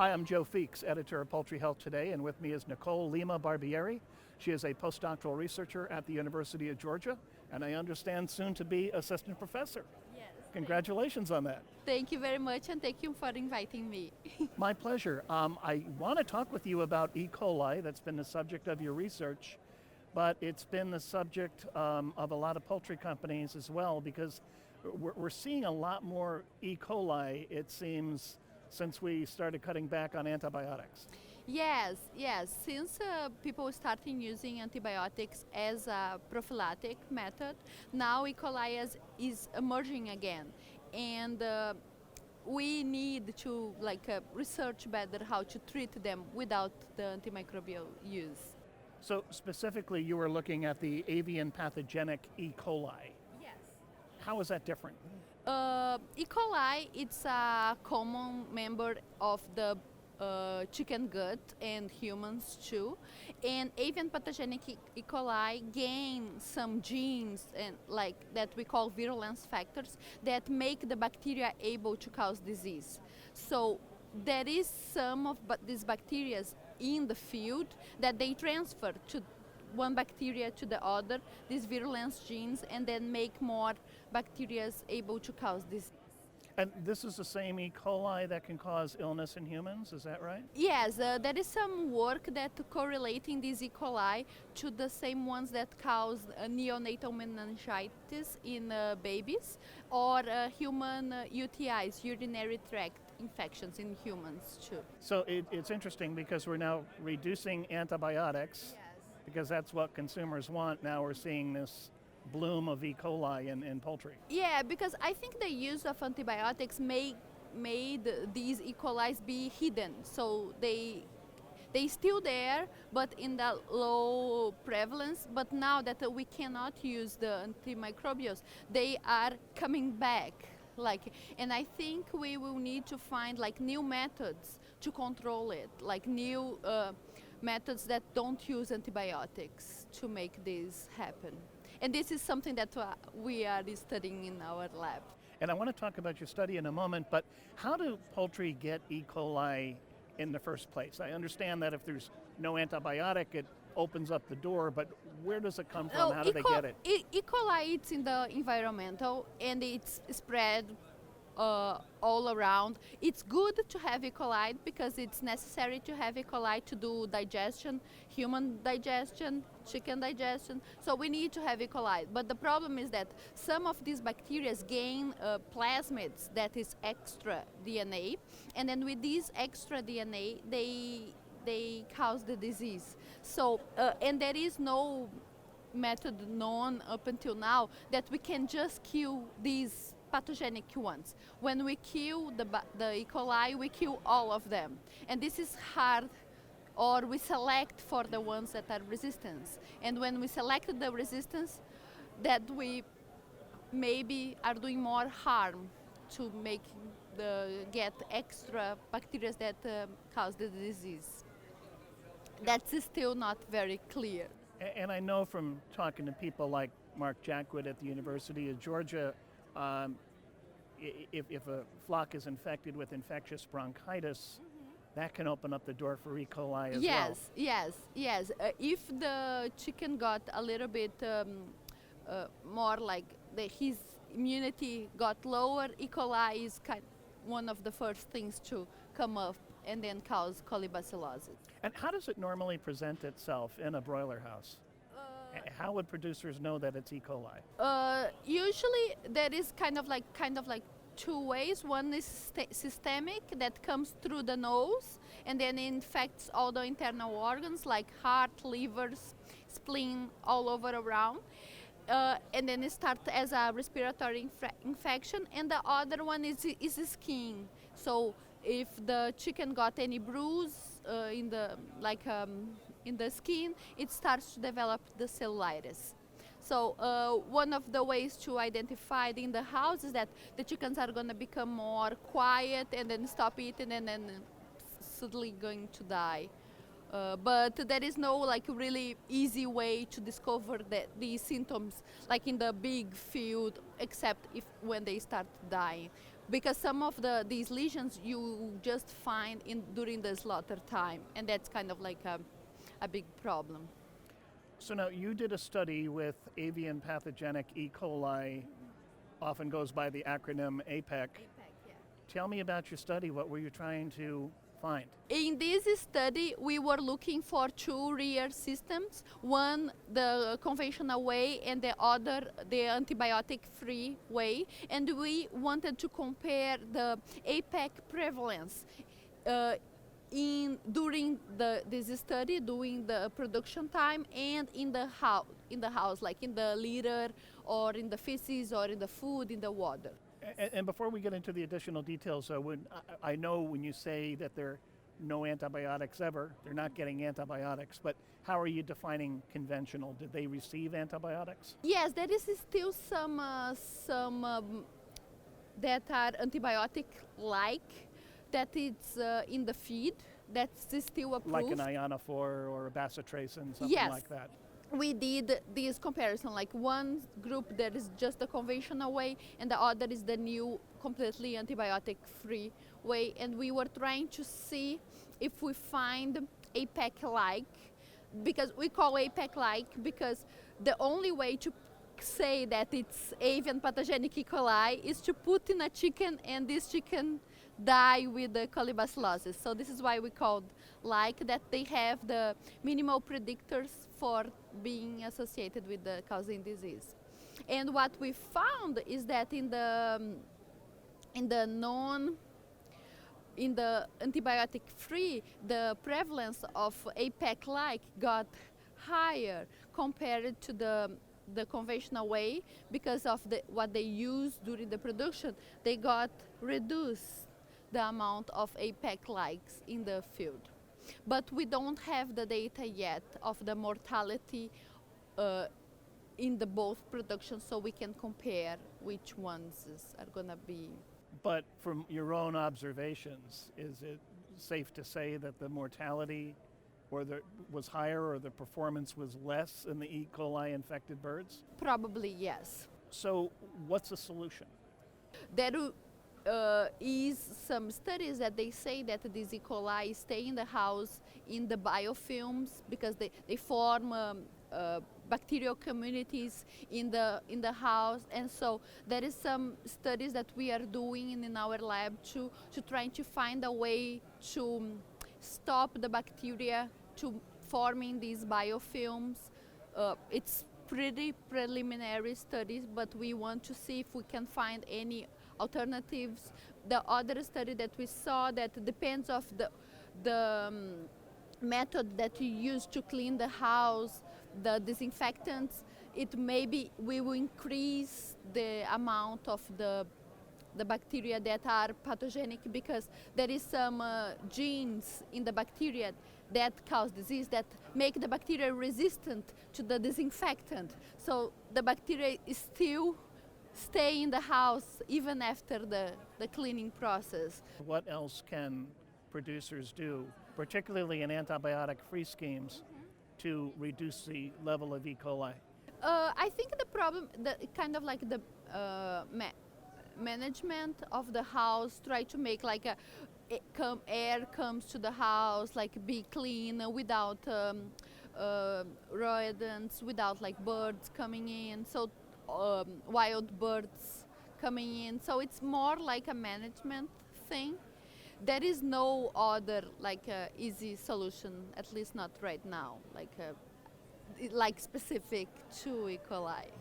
Hi, I'm Joe Feeks, editor of Poultry Health Today, and with me is Nicolle Lima Barbieri. She is a postdoctoral researcher at the University of Georgia, and I understand soon to be assistant professor. Yes. Congratulations on that. Thank you very much, and thank you for inviting me. My pleasure. I want to talk with you about E. coli. That's been the subject of your research, but it's been the subject of a lot of poultry companies as well, because we're seeing a lot more E. coli, it seems, since we started cutting back on antibiotics. Yes. Since people starting using antibiotics as a prophylactic method, now E. coli is emerging again, and we need to research better how to treat them without the antimicrobial use. So specifically, you were looking at the avian pathogenic E. coli. Yes. How is that different? E. coli, it's a common member of the chicken gut and humans too. And avian pathogenic E. coli gain some genes and that we call virulence factors that make the bacteria able to cause disease. So there is some of these bacteria in the field that they transfer to one bacteria to the other, these virulence genes, and then make more bacteria able to cause disease. And this is the same E. coli that can cause illness in humans, is that right? Yes, there is some work that correlating these E. coli to the same ones that cause neonatal meningitis in babies, or human UTIs, urinary tract infections in humans too. So it's interesting because we're now reducing antibiotics, because that's what consumers want. Now we're seeing this bloom of E. coli in poultry. Yeah, because I think the use of antibiotics made these E. coli be hidden. So they still there, but in the low prevalence. But now that we cannot use the antimicrobials, they are coming back. And I think we will need to find new methods to control it, new methods that don't use antibiotics to make this happen. And this is something that we are studying in our lab. And I want to talk about your study in a moment, but how do poultry get E. coli in the first place? I understand that if there's no antibiotic, it opens up the door, but where does it come from? How do they get it? E. coli, it's in the environmental, and it's spread all around. It's good to have E. coli because it's necessary to have E. coli to do digestion, human digestion, chicken digestion. So we need to have E. coli. But the problem is that some of these bacteria gain plasmids, that is extra DNA, and then with these extra DNA, they cause the disease. So and there is no method known up until now that we can just kill these pathogenic ones. When we kill the E. coli, we kill all of them. And this is hard, or we select for the ones that are resistant. And when we select the resistance, that we maybe are doing more harm to get extra bacteria that cause the disease. That's still not very clear. And I know from talking to people like Mark Jackwood at the University of Georgia, if a flock is infected with infectious bronchitis, that can open up the door for E. coli as well. Yes. If the chicken got a little bit more his immunity got lower, E. coli is one of the first things to come up and then cause colibacillosis. And how does it normally present itself in a broiler house? How would producers know that it's E. coli? Usually there is kind of like two ways. One is systemic, that comes through the nose and then infects all the internal organs like heart, livers, spleen, all over around. And then it starts as a respiratory infection. And the other one is skin. So if the chicken got any bruise in the skin, it starts to develop the cellulitis. So one of the ways to identify it in the house is that the chickens are going to become more quiet and then stop eating and then suddenly going to die. But there is no really easy way to discover these symptoms in the big field, except when they start dying. because some of these lesions you just find during the slaughter time, and that's kind of like a big problem. So now you did a study with avian pathogenic E. coli, often goes by the acronym APEC. Yeah. Tell me about your study. What were you trying to find? In this study, we were looking for two rear systems, one the conventional way and the other the antibiotic-free way, and we wanted to compare the APEC prevalence during this study, during the production time, and in the house, like in the litter or in the feces or in the food, in the water. And before we get into the additional details, I know when you say that there are no antibiotics ever, they're not getting antibiotics, but how are you defining conventional? Did they receive antibiotics? Yes, there is still some that are antibiotic-like, that it's in the feed, that's still approved. Like an ionophore or a bacitracin, something Yes. like that. We did this comparison, like one group that is just the conventional way and the other is the new completely antibiotic-free way, and we were trying to see if we find APEC-like, because we call APEC-like because the only way to say that it's avian pathogenic E. coli is to put in a chicken and this chicken die with the colibacillosis. So this is why we called like, that they have the minimal predictors for being associated with the causing disease. And what we found is that in the antibiotic-free, the prevalence of APEC-like got higher compared to the conventional way, because of what they used during the production. They got reduced the amount of APEC-likes in the field. But we don't have the data yet of the mortality in the both productions, so we can compare which ones are gonna be. But from your own observations, is it safe to say that the mortality was higher or the performance was less in the E. coli infected birds? Probably yes. So what's the solution? There is some studies that they say that these E. coli stay in the house in the biofilms because they form bacterial communities in the house, and so there is some studies that we are doing in our lab to trying to find a way to stop the bacteria to forming these biofilms. It's pretty preliminary studies, but we want to see if we can find any alternatives. The other study that we saw, that depends of the method that you use to clean the house, the disinfectants, it maybe we will increase the amount of the bacteria that are pathogenic, because there is some genes in the bacteria that cause disease, that make the bacteria resistant to the disinfectant. So the bacteria is still stay in the house even after the cleaning process. What else can producers do, particularly in antibiotic-free schemes, to reduce the level of E. coli? I think the problem, kind of like the management of the house, try to make like air comes to the house, like be clean without rodents, without like birds coming in, so wild birds coming in. So it's more like a management thing. There is no other like easy solution, at least not right now, like specific to E. coli.